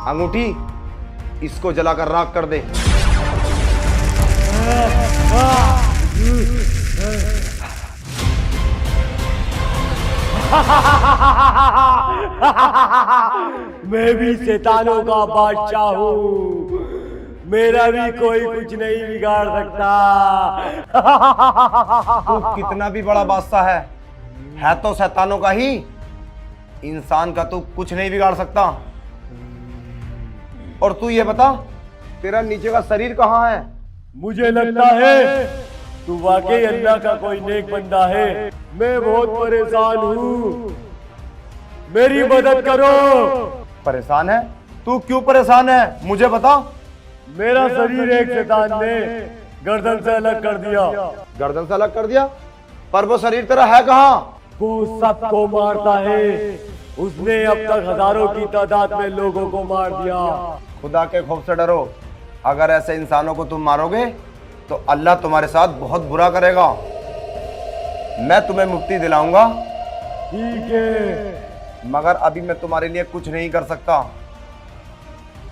अंगूठी इसको जलाकर राख कर दे। मैं भी शैतानों का बादशाह हूँ, मेरा भी कोई कुछ नहीं बिगाड़ सकता। तू कितना भी बड़ा बादशाह है तो शैतानों का ही, इंसान का तू कुछ नहीं बिगाड़ सकता। और तू ये बता, तेरा नीचे का शरीर कहाँ है? मुझे लगता है तू वाकई अल्लाह का कोई नेक बंदा है। मैं बहुत परेशान हूँ, मेरी मदद करो। परेशान है? तू क्यों परेशान है मुझे बता। मेरा शरीर एक शैतान ने गर्दन से अलग कर दिया। गर्दन से अलग कर दिया? पर वो शरीर तेरा है कहाँ? वो सबको मारता है, उसने अब तक हजारों की तादाद में लोगों को मार दिया। खुदा के खौफ से डरो, अगर ऐसे इंसानों को तुम मारोगे तो अल्लाह तुम्हारे साथ बहुत बुरा करेगा। मैं तुम्हें मुक्ति दिलाऊंगा, ठीक है, मगर अभी मैं तुम्हारे लिए कुछ नहीं कर सकता।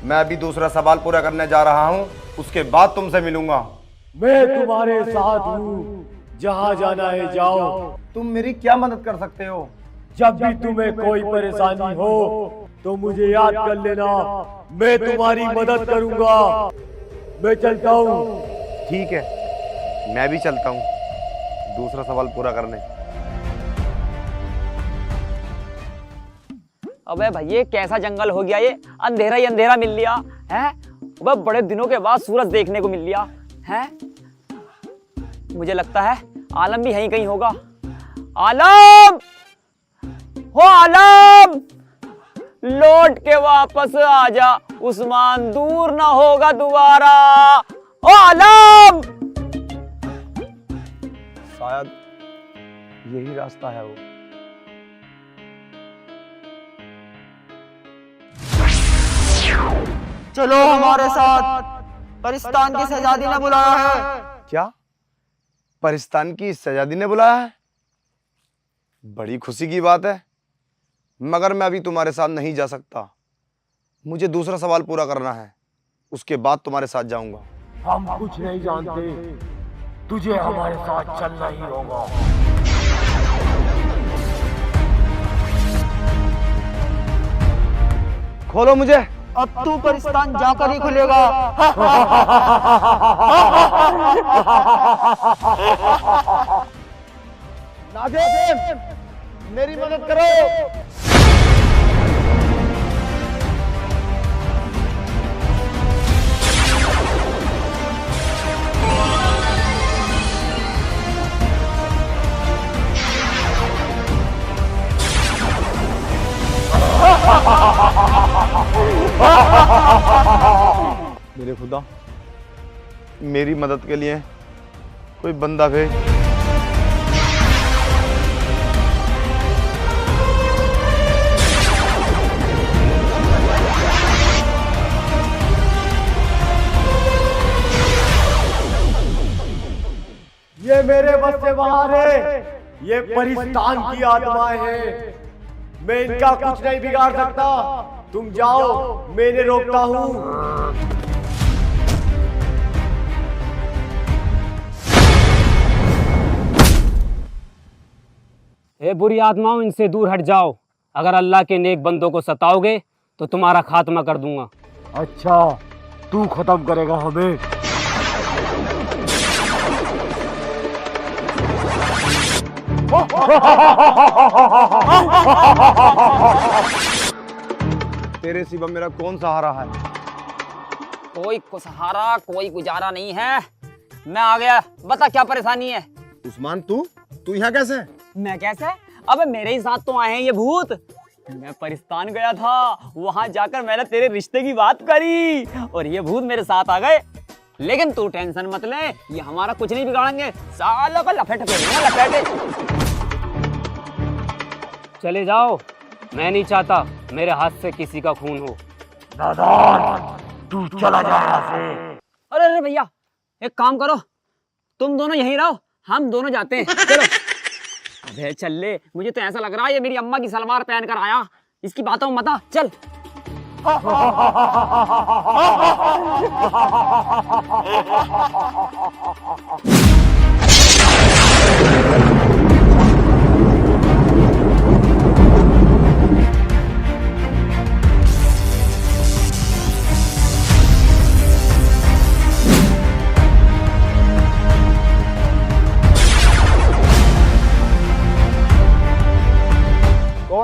मैं अभी दूसरा सवाल पूरा करने जा रहा हूं, उसके बाद तुमसे मिलूंगा। मैं तुम्हारे साथ हूँ, जहाँ जाना है जाओ। तुम मेरी क्या मदद कर सकते हो? जब भी तुम्हें कोई परेशानी हो तो मुझे याद कर लेना, मैं तुम्हारी मदद करूंगा। मैं चलता हूँ। ठीक है, मैं भी चलता हूँ दूसरा सवाल पूरा करने। अबे भाई ये कैसा जंगल हो गया, ये अंधेरा ही अंधेरा मिल लिया है। अबे बड़े दिनों के बाद सूरज देखने को मिल लिया है। मुझे लगता है आलम भी यहीं कहीं होगा। आलम, हो आलम, लौट के वापस आजा, उस्मान दूर ना होगा दोबारा। ओ आलम, शायद यही रास्ता है वो। चलो हमारे साथ, परिस्तान की शहजादी ने बुलाया है। क्या? परिस्तान की शहजादी ने बुलाया है? बड़ी खुशी की बात है, मगर मैं अभी तुम्हारे साथ नहीं जा सकता। मुझे दूसरा सवाल पूरा करना है, उसके बाद तुम्हारे साथ जाऊंगा। हम कुछ नहीं जानते, तुझे हमारे साथ चलना ही होगा। खोलो मुझे। अब तू परिस्तान जाकर ही खुलेगा। नाज़िम, मेरी मदद करो। मेरे खुदा, मेरी मदद के लिए कोई बंदा भेज। ये मेरे बस से बाहर है, ये परिस्तान की आत्माएं हैं, मैं इनका कुछ नहीं बिगाड़ सकता। तुम जाओ, मैं इन्हें रोकता हूँ। हे बुरी आत्माओं, इनसे दूर हट जाओ। अगर अल्लाह के नेक बंदों को सताओगे तो तुम्हारा खात्मा कर दूंगा। अच्छा, तू खत्म करेगा हमें? तेरे सिवा मेरा कौन सहारा है? कोई सहारा कोई गुजारा नहीं है। मैं आ गया, बता क्या परेशानी है। उस्मान, तू यहाँ कैसे? मैं कैसे? अबे मेरे ही साथ तो आए हैं ये भूत। मैं परिस्तान गया था, वहां जाकर मैंने तेरे रिश्ते की बात करी और ये भूत मेरे साथ आ गए। लेकिन तू टेंशन मत ले, ये हमारा कुछ नहीं बिगाड़ेंगे। सालों का लपेट फेरूंगा, लपेटे। चले जाओ, मैं नहीं चाहता मेरे हाथ से किसी का खून हो। नादान, तू चला जा यहाँ से। अरे अरे भैया, एक काम करो, तुम दोनों यहीं रहो, हम दोनों जाते हैं। चलो। अबे चल ले, मुझे तो ऐसा लग रहा है ये मेरी अम्मा की सलवार पहन कर आया। इसकी बातों मत आ, चल। कौन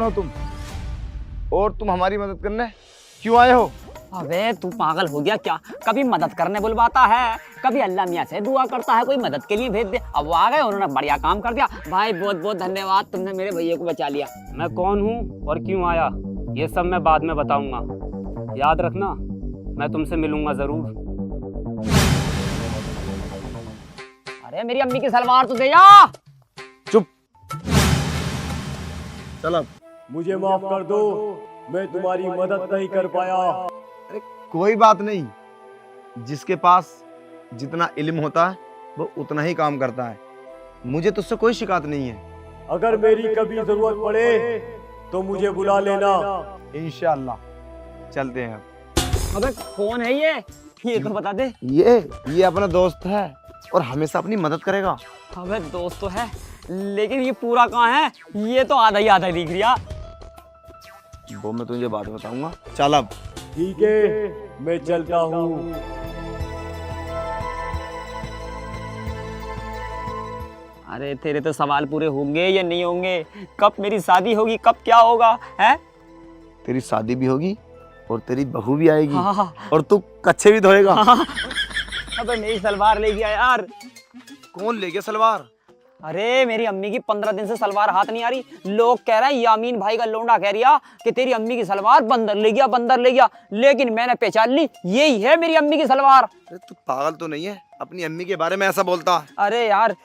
हो तुम और तुम हमारी मदद करने क्यों आए हो? अबे तू पागल हो गया क्या? कभी मदद करने बुलवाता है, कभी अल्लाह मियाँ से दुआ करता है कोई मदद के लिए भेज दे। अब वो आ गए, उन्होंने बढ़िया काम कर दिया। भाई बहुत बहुत धन्यवाद, तुमने मेरे भैया को बचा लिया। मैं कौन हूँ और क्यों आया ये सब मैं बाद में बताऊंगा। याद रखना मैं तुमसे मिलूंगा जरूर। अरे मेरी अम्मी की सलवार तो दे जा। चुप। चल अब। मुझे माफ कर दो, मैं तुम्हारी मदद नहीं कर पाया। अरे कोई बात नहीं, जिसके पास जितना इल्म होता है वो उतना ही काम करता है। मुझे तुझसे कोई शिकायत नहीं है। अगर मेरी कभी जरूरत पड़े तो मुझे बुला लेना। इंशाअल्लाह। चलते हैं अब। अबे कौन है ये तो बता दे। ये अपना दोस्त है और हमेशा अपनी मदद करेगा। अबे दोस्त तो है, लेकिन ये पूरा कहाँ है? ये तो आधा ही दिख रहा। वो मैं तुझे बाद में बताऊंगा। चल अब। ठीक है, मैं चलता हूँ। अरे तेरे तो सवाल पूरे होंगे या नहीं होंगे? कब मेरी शादी होगी, कब क्या होगा है? तेरी शादी भी होगी और तेरी बहू भी आएगी। हाँ। और तू कच्चे भी धोएगा। अबे मेरी सलवार ले गया यार। कौन ले गया सलवार? अरे मेरी अम्मी की 15 दिन से सलवार हाथ नहीं आ रही। लोग कह रहे हैं यामीन भाई का लोंडा कह रिया कि तेरी अम्मी की सलवार बंदर ले गया। लेकिन मैंने पहचान ली, यही है मेरी अम्मी की सलवार। अरे तू पागल तो नहीं है? अपनी अम्मी के बारे में ऐसा बोलता है? अरे यार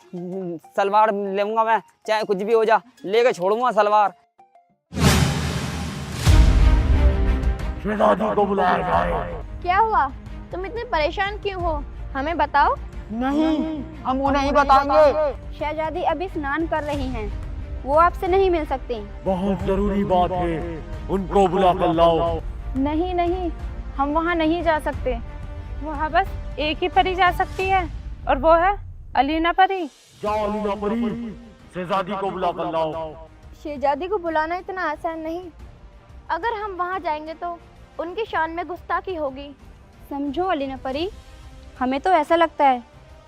सलवार लूंगा मैं, चाहे कुछ भी हो जा, लेके छोड़ूंगा सलवार। शहजादी को बुलाया जाए। क्या हुआ? तुम इतने परेशान क्यों हो? हमें बताओ। नहीं, हम उन्हें ही बताएंगे। शहजादी अभी स्नान कर रही हैं, वो आपसे नहीं मिल सकती। बहुत जरूरी बात है, उनको बुला कर लाओ। नहीं नहीं, हम वहाँ नहीं जा सकते। वहाँ बस एक ही परी जा सकती है और वो है अलीना परी। जाओ अलीना परी, शहजादी को बुला कर लाओ। शहजादी को बुलाना इतना आसान नहीं। अगर हम वहाँ जाएंगे तो उनकी शान में गुस्ताखी होगी। समझो अलीना परी, हमें तो ऐसा लगता है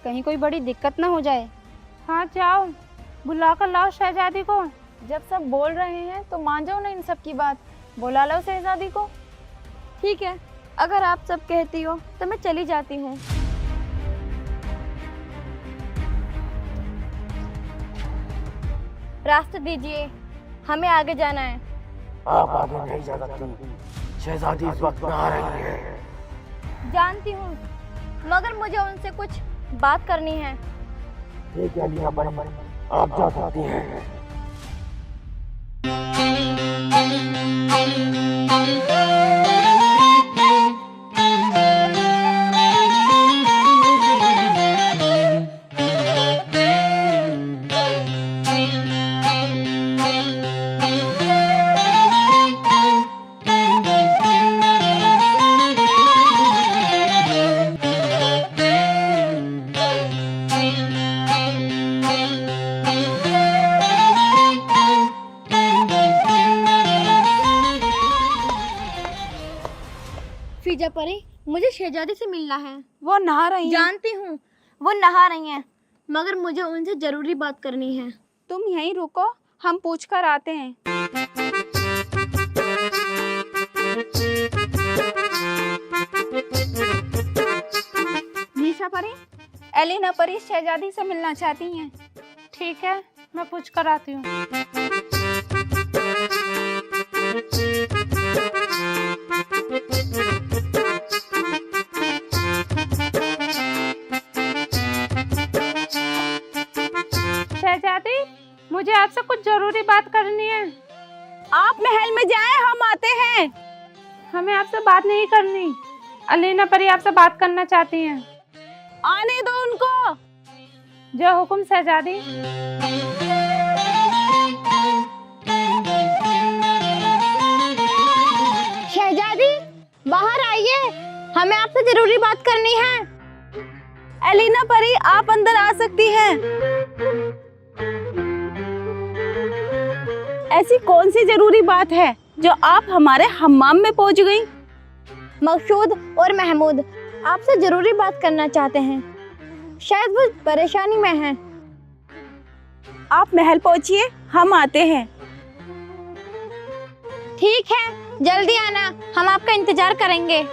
कहीं कोई बड़ी दिक्कत ना हो जाए। हाँ जाओ, बुला कर लाओ शहजादी को। जब सब बोल रहे हैं तो मान जाओ ना इन सब की बात। बुला लो शहजादी को। ठीक है, अगर आप सब कहती हो तो मैं चली जाती हूँ। रास्ता दीजिए, हमें आगे जाना है। आप आगे नहीं जा सकती, शहजादी इस वक्त में आ रही है। जानती हूँ, मगर मुझे उनसे कुछ बात करनी है। ठीक है अलीना परी, आप जा सकती हैं। फिजा परी, मुझे शहजादी से मिलना है। वो नहा रही है। जानती हूँ वो नहा रही हैं, मगर मुझे उनसे जरूरी बात करनी है। तुम यहीं रुको, हम पूछ कर आते हैं। निशा परी, एलिना परी शहजादी से मिलना चाहती हैं। ठीक है, मैं पूछ कर आती हूँ। शहजादी, मुझे आपसे कुछ जरूरी बात करनी है। आप महल में जाएं, हम आते हैं। हमें आपसे बात नहीं करनी, अलीना परी आपसे बात करना चाहती हैं। आने दो उनको। जो हुक्म शहजादी। शहजादी, हमें आपसे जरूरी बात करनी है। एलिना परी, आप अंदर आ सकती हैं। ऐसी कौन सी जरूरी बात है जो आप हमारे हम्माम में पहुंच गई? मकसूद और महमूद आपसे जरूरी बात करना चाहते हैं। शायद वो परेशानी में हैं। आप महल पहुंचिए, हम आते हैं। ठीक है, जल्दी आना, हम आपका इंतजार करेंगे।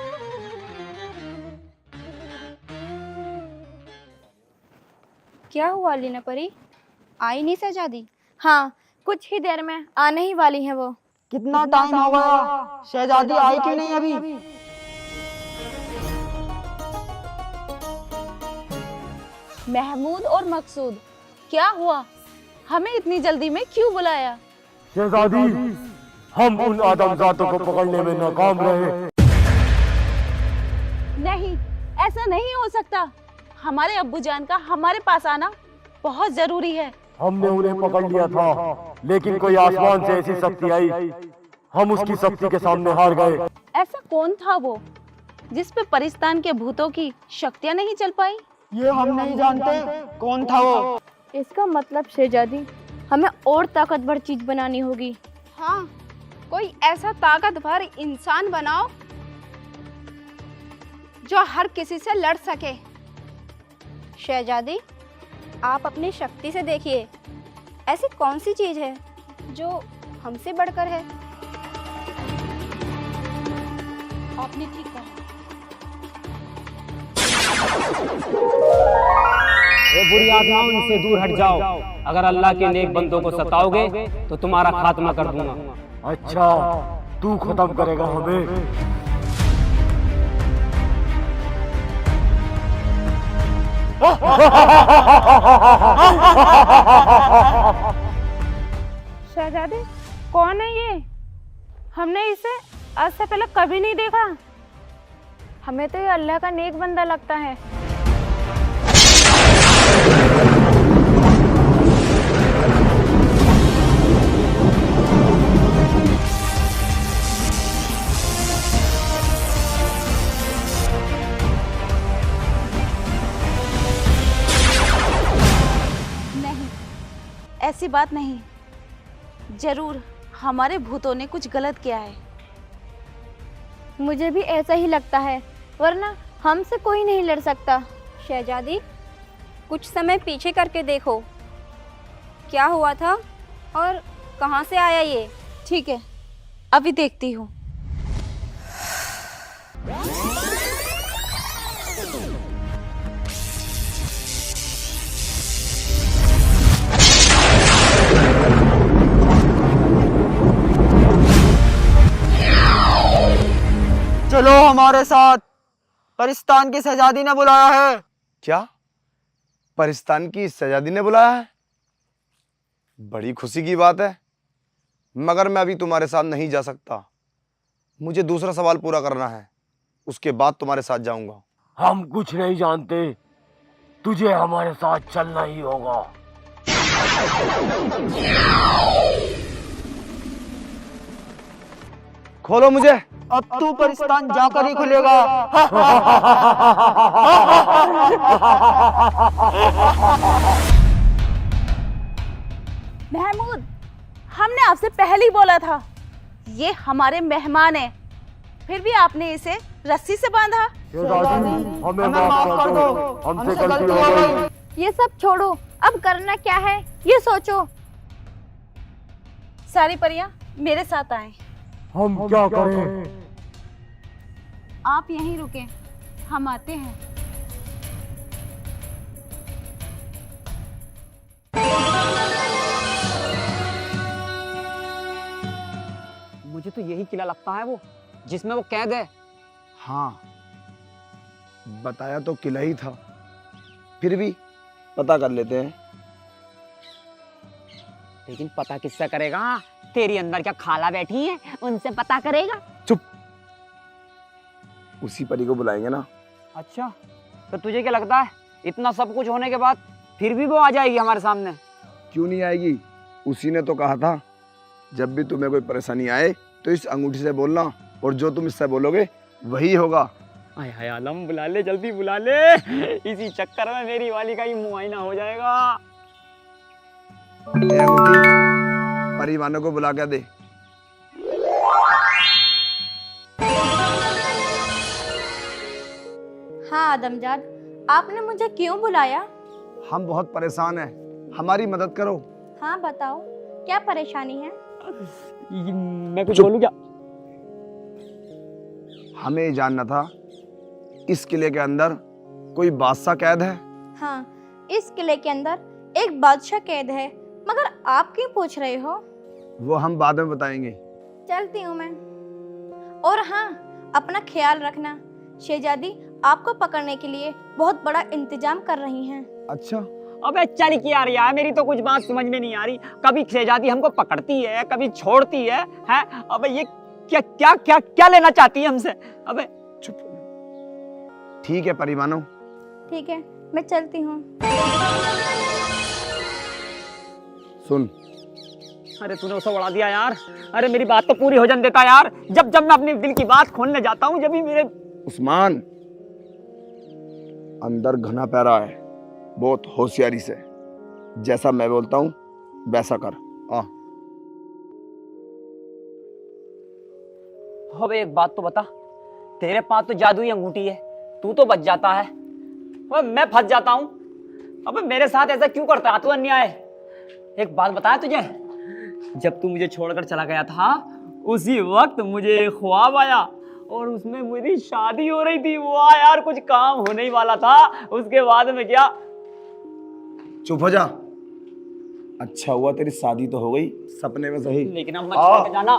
क्या हुआ अलीना परी, आई नहीं शहजादी? हाँ, कुछ ही देर में आने ही वाली हैं वो। कितना टाइम हो गया, शहजादी आई क्यों नहीं अभी? महमूद और मकसूद, क्या हुआ? हमें इतनी जल्दी में क्यों बुलाया? शहजादी, हम उन आदमजातों को पकड़ने में नाकाम रहे। नहीं, ऐसा नहीं हो सकता। हमारे अब्बू जान का हमारे पास आना बहुत जरूरी है। हमने उन्हें पकड़ लिया था, लेकिन कोई आसमान से ऐसी शक्ति आई, हम उसकी शक्ति के सामने हार गए। ऐसा कौन था वो जिस पे परिस्तान के भूतों की शक्तियां नहीं चल पाई? ये हम नहीं जानते कौन था वो। इसका मतलब शहजादी, हमें और ताकतवर चीज बनानी होगी। हाँ, कोई ऐसा ताकतवर इंसान बनाओ जो हर किसी से लड़ सके। शहजादी, आप अपनी शक्ति से देखिए, ऐसी कौन सी चीज है जो हमसे बढ़कर है? आपने ठीक कहा। ये बुरी आत्माओं, इनसे दूर हट जाओ। अगर अल्लाह के नेक बंदों को सताओगे तो तुम्हारा खात्मा कर दूंगा। अच्छा, तू खत्म करेगा हमें? शहजादी, कौन है ये? हमने इसे आज से पहले कभी नहीं देखा। हमें तो ये अल्लाह का नेक बंदा लगता है। नहीं, ऐसी बात नहीं। जरूर हमारे भूतों ने कुछ गलत किया है। मुझे भी ऐसा ही लगता है, वरना हमसे कोई नहीं लड़ सकता। शहजादी, कुछ समय पीछे करके देखो, क्या हुआ था और कहाँ से आया ये? ठीक है, अभी देखती हूँ। चलो हमारे साथ, परिस्तान की शहजादी ने बुलाया है। क्या परिस्तान की शहजादी ने बुलाया है? बड़ी खुशी की बात है, मगर मैं अभी तुम्हारे साथ नहीं जा सकता। मुझे दूसरा सवाल पूरा करना है, उसके बाद तुम्हारे साथ जाऊंगा। हम कुछ नहीं जानते, तुझे हमारे साथ चलना ही होगा। खोलो मुझे। अब तू परिस्तान जाकर ही खुलेगा। महमूद, हमने आपसे पहले ही बोला था, ये हमारे मेहमान हैं, फिर भी आपने इसे रस्सी से बांधा। हमें माफ कर दो, हमसे गलती हो गई। ये सब छोड़ो, अब करना क्या है ये सोचो। सारी परियां मेरे साथ आए। हम क्या करें? आप यहीं रुके, हम आते हैं। मुझे तो यही किला लगता है वो जिसमें वो कैद है। हाँ, बताया तो किला ही था, फिर भी पता कर लेते हैं। लेकिन पता किससे करेगा? तेरी अंदर क्या खाला बैठी है, उनसे पता करेगा। चुप, उसी परी को बुलाएंगे ना। अच्छा, तो तुझे क्या लगता है इतना सब कुछ होने के बाद फिर भी वो आ जाएगी हमारे सामने? क्यों नहीं आएगी? उसी ने तो कहा था, जब भी तुम्हें कोई परेशानी आए तो इस अंगूठी से बोलना, और जो तुम इससे बोलोगे वही होगा। आय हाय आलम, बुला ले, जल्दी बुला ले, इसी चक्कर में मेरी वाली का ही मुआयना हो जाएगा। ये अंगूठी परिवानों को बुला के दे। हाँ आदमजाद, आपने मुझे क्यों बुलाया? हम बहुत परेशान हैं, हमारी मदद करो। हाँ बताओ, क्या परेशानी है? मैं कुछ बोलूं क्या? हमें ये जानना था, इस किले के अंदर कोई बादशाह कैद है? हाँ, इस किले के अंदर एक बादशाह कैद है, मगर आप क्यों पूछ रहे हो? वो हम बाद में बताएंगे। चलती हूँ मैं। और हाँ, अपना ख्याल रखना, शहजादी आपको पकड़ने के लिए बहुत बड़ा इंतजाम कर रही हैं। अच्छा, अबे चल क्या रही है, मेरी तो कुछ बात समझ में नहीं आ रही। कभी शहजादी हमको पकड़ती है, कभी छोड़ती है, हैं? अबे ये क्या क्या क्या क्या लेना चाहती है हमसे? अबे चुप। ठीक है परिवानों। ठीक है, मैं चलती हूँ। सुन, अरे तूने उसे उड़ा दिया यार। अरे मेरी बात तो पूरी हो जाने देता यार। जब जब मैं अपने दिल की बात खोलने जाता हूँ, जब भी मेरे उस्मान, अंदर घना पैरा है, बहुत होशियारी से। जैसा मैं बोलता हूँ वैसा कर। आ। अबे एक बात तो बता, तेरे पास तो जादुई अंगूठी है, तू तो बच जाता है, अबे मैं फंस जाता हूँ। अबे मेरे साथ ऐसा क्यों करता है तू अन्याय? एक बात बताया तुझे, जब तू मुझे छोड़कर चला गया था, उसी वक्त मुझे एक ख्वाब आया और उसमें मेरी शादी हो रही थी। वाह यार, कुछ काम होने ही वाला था। उसके बाद में क्या? चुप हो जा। अच्छा हुआ तेरी शादी तो हो गई, सपने में सही। लेकिन अब मत छोड़ के जाना।